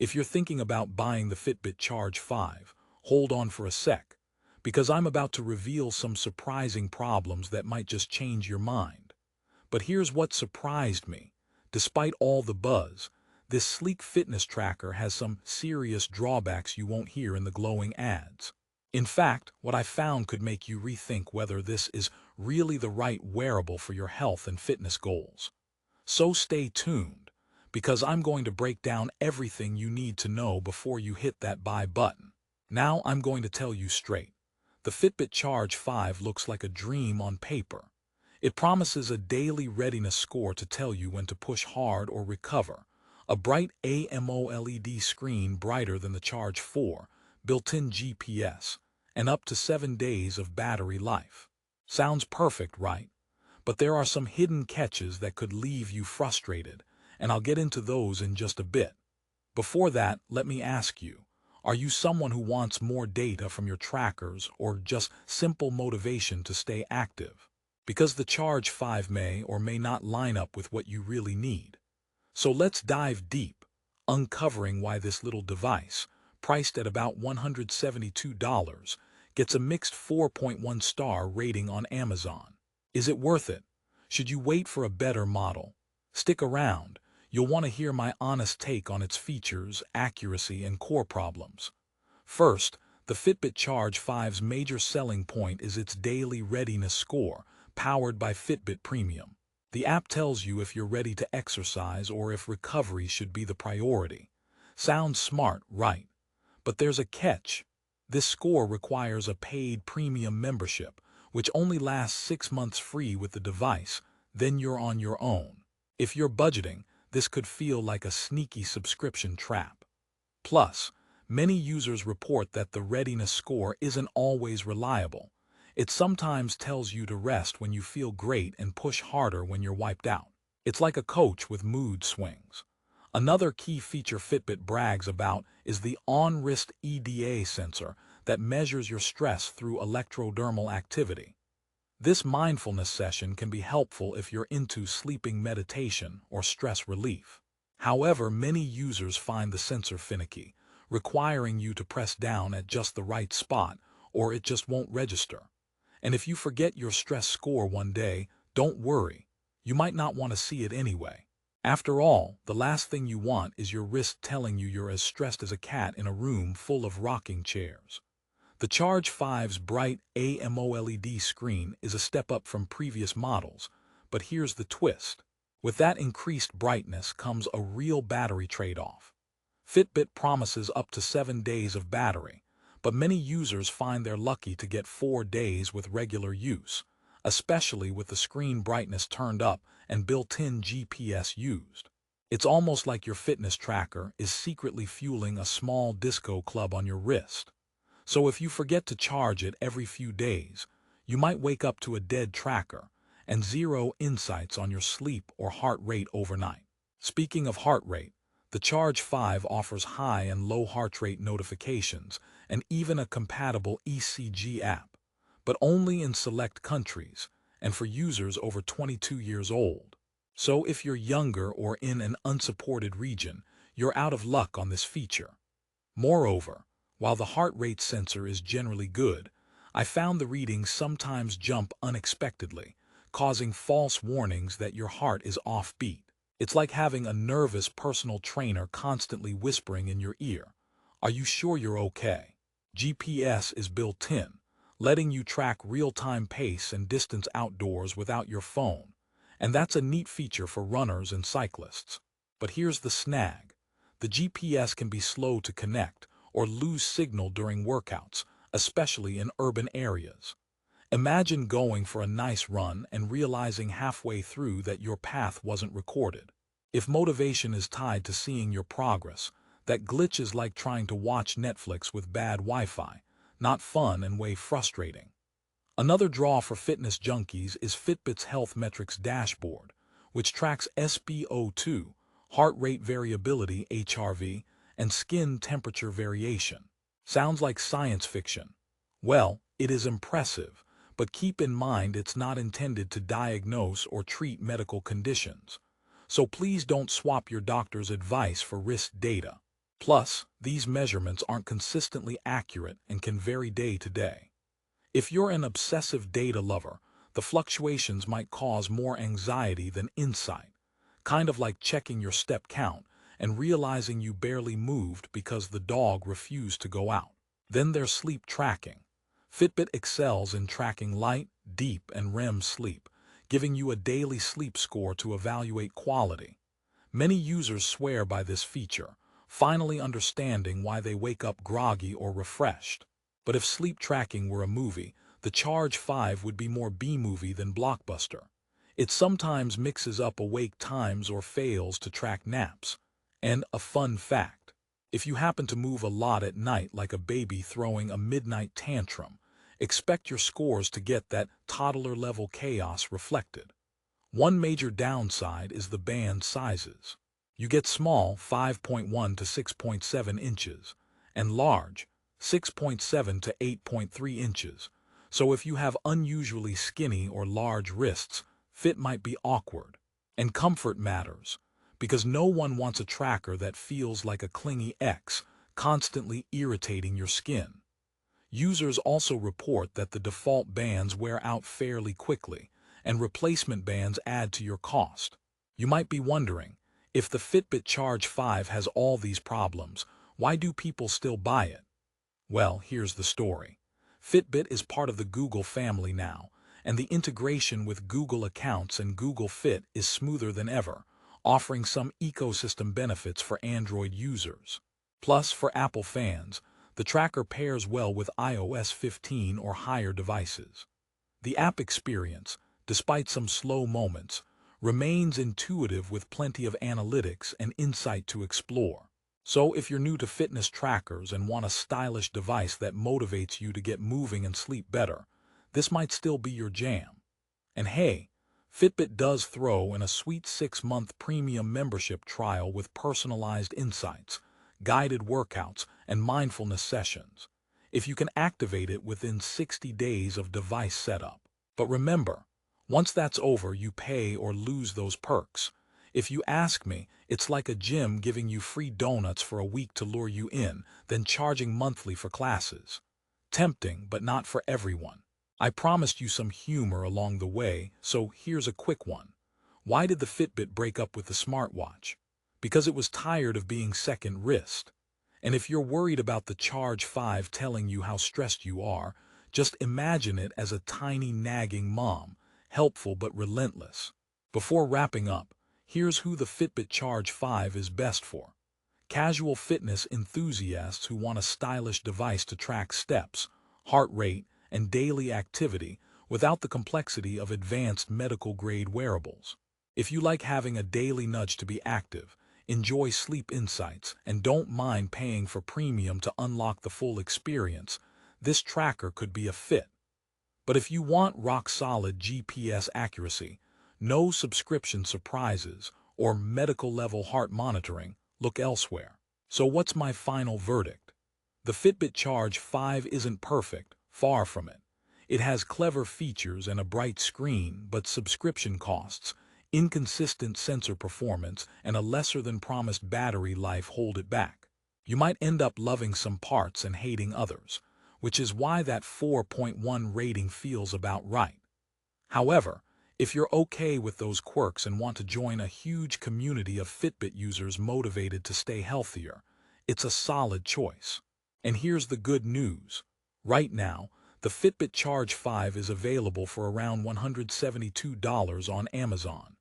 If you're thinking about buying the Fitbit Charge 5, hold on for a sec, because I'm about to reveal some surprising problems that might just change your mind. But here's what surprised me. Despite all the buzz, this sleek fitness tracker has some serious drawbacks you won't hear in the glowing ads. In fact, what I found could make you rethink whether this is really the right wearable for your health and fitness goals. So stay tuned, because I'm going to break down everything you need to know before you hit that buy button. Now I'm going to tell you straight. The Fitbit Charge 5 looks like a dream on paper. It promises a daily readiness score to tell you when to push hard or recover, a bright AMOLED screen brighter than the Charge 4, built-in GPS, and up to 7 days of battery life. Sounds perfect, right? But there are some hidden catches that could leave you frustrated, and I'll get into those in just a bit. Before that, let me ask you, are you someone who wants more data from your trackers or just simple motivation to stay active? Because the Charge 5 may or may not line up with what you really need. So let's dive deep, uncovering why this little device, priced at about $172, gets a mixed 4.1 star rating on Amazon. Is it worth it? Should you wait for a better model? Stick around. You'll want to hear my honest take on its features, accuracy, and core problems. First, the Fitbit Charge 5's major selling point is its daily readiness score, powered by Fitbit Premium. The app tells you if you're ready to exercise or if recovery should be the priority. Sounds smart, right? But there's a catch. This score requires a paid premium membership, which only lasts 6 months free with the device, then you're on your own. If you're budgeting, this could feel like a sneaky subscription trap. Plus, many users report that the readiness score isn't always reliable. It sometimes tells you to rest when you feel great and push harder when you're wiped out. It's like a coach with mood swings. Another key feature Fitbit brags about is the on-wrist EDA sensor that measures your stress through electrodermal activity. This mindfulness session can be helpful if you're into sleeping meditation or stress relief. However, many users find the sensor finicky, requiring you to press down at just the right spot, or it just won't register. And if you forget your stress score one day, don't worry. You might not want to see it anyway. After all, the last thing you want is your wrist telling you you're as stressed as a cat in a room full of rocking chairs. The Charge 5's bright AMOLED screen is a step up from previous models, but here's the twist. With that increased brightness comes a real battery trade-off. Fitbit promises up to 7 days of battery, but many users find they're lucky to get 4 days with regular use, especially with the screen brightness turned up and built-in GPS used. It's almost like your fitness tracker is secretly fueling a small disco club on your wrist. So if you forget to charge it every few days, you might wake up to a dead tracker and zero insights on your sleep or heart rate overnight. Speaking of heart rate, the Charge 5 offers high and low heart rate notifications and even a compatible ECG app, but only in select countries and for users over 22 years old. So if you're younger or in an unsupported region, you're out of luck on this feature. Moreover, while the heart rate sensor is generally good, I found the readings sometimes jump unexpectedly, causing false warnings that your heart is offbeat. It's like having a nervous personal trainer constantly whispering in your ear, "Are you sure you're okay?" GPS is built in, letting you track real-time pace and distance outdoors without your phone, and that's a neat feature for runners and cyclists. But here's the snag. The GPS can be slow to connect or lose signal during workouts, especially in urban areas. Imagine going for a nice run and realizing halfway through that your path wasn't recorded. If motivation is tied to seeing your progress, that glitch is like trying to watch Netflix with bad Wi-Fi, not fun and way frustrating. Another draw for fitness junkies is Fitbit's Health Metrics dashboard, which tracks SpO2, heart rate variability (HRV), and skin temperature variation. Sounds like science fiction. Well, it is impressive, but keep in mind it's not intended to diagnose or treat medical conditions. So please don't swap your doctor's advice for wrist data. Plus, these measurements aren't consistently accurate and can vary day to day. If you're an obsessive data lover, the fluctuations might cause more anxiety than insight, kind of like checking your step count and realizing you barely moved because the dog refused to go out. Then there's sleep tracking. Fitbit excels in tracking light, deep, and REM sleep, giving you a daily sleep score to evaluate quality. Many users swear by this feature, finally understanding why they wake up groggy or refreshed. But if sleep tracking were a movie, the Charge 5 would be more B-movie than blockbuster. It sometimes mixes up awake times or fails to track naps. And a fun fact: if you happen to move a lot at night like a baby throwing a midnight tantrum, expect your scores to get that toddler-level chaos reflected. One major downside is the band sizes. You get small 5.1 to 6.7 inches and large 6.7 to 8.3 inches. So if you have unusually skinny or large wrists, fit might be awkward. And comfort matters, because no one wants a tracker that feels like a clingy ex, constantly irritating your skin. Users also report that the default bands wear out fairly quickly, and replacement bands add to your cost. You might be wondering, if the Fitbit Charge 5 has all these problems, why do people still buy it? Well, here's the story. Fitbit is part of the Google family now, and the integration with Google Accounts and Google Fit is smoother than ever, offering some ecosystem benefits for Android users. Plus, for Apple fans, the tracker pairs well with iOS 15 or higher devices. The app experience, despite some slow moments, remains intuitive with plenty of analytics and insight to explore. So if you're new to fitness trackers and want a stylish device that motivates you to get moving and sleep better, this might still be your jam. And hey, Fitbit does throw in a sweet 6-month premium membership trial with personalized insights, guided workouts, and mindfulness sessions, if you can activate it within 60 days of device setup. But remember, once that's over, you pay or lose those perks. If you ask me, it's like a gym giving you free donuts for a week to lure you in, then charging monthly for classes. Tempting, but not for everyone. I promised you some humor along the way, so here's a quick one. Why did the Fitbit break up with the smartwatch? Because it was tired of being second wrist. And if you're worried about the Charge 5 telling you how stressed you are, just imagine it as a tiny nagging mom, helpful but relentless. Before wrapping up, here's who the Fitbit Charge 5 is best for. Casual fitness enthusiasts who want a stylish device to track steps, heart rate, and daily activity without the complexity of advanced medical-grade wearables. If you like having a daily nudge to be active, enjoy sleep insights, and don't mind paying for premium to unlock the full experience, this tracker could be a fit. But if you want rock-solid GPS accuracy, no subscription surprises, or medical-level heart monitoring, look elsewhere. So what's my final verdict? The Fitbit Charge 5 isn't perfect, far from it. It has clever features and a bright screen, but subscription costs, inconsistent sensor performance, and a lesser-than-promised battery life hold it back. You might end up loving some parts and hating others, which is why that 4.1 rating feels about right. However, if you're okay with those quirks and want to join a huge community of Fitbit users motivated to stay healthier, it's a solid choice. And here's the good news. Right now, the Fitbit Charge 5 is available for around $172 on Amazon.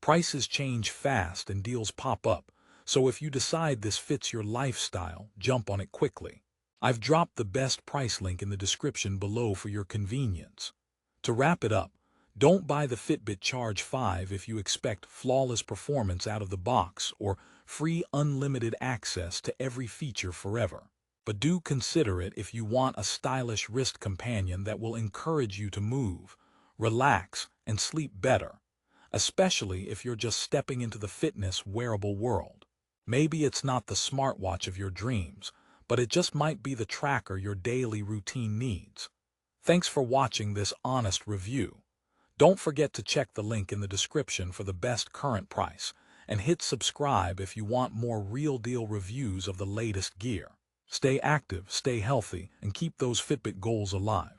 Prices change fast and deals pop up, so if you decide this fits your lifestyle, jump on it quickly. I've dropped the best price link in the description below for your convenience. To wrap it up, don't buy the Fitbit Charge 5 if you expect flawless performance out of the box or free unlimited access to every feature forever. But do consider it if you want a stylish wrist companion that will encourage you to move, relax, and sleep better, especially if you're just stepping into the fitness wearable world. Maybe it's not the smartwatch of your dreams, but it just might be the tracker your daily routine needs. Thanks for watching this honest review. Don't forget to check the link in the description for the best current price, and hit subscribe if you want more real-deal reviews of the latest gear. Stay active, stay healthy, and keep those Fitbit goals alive.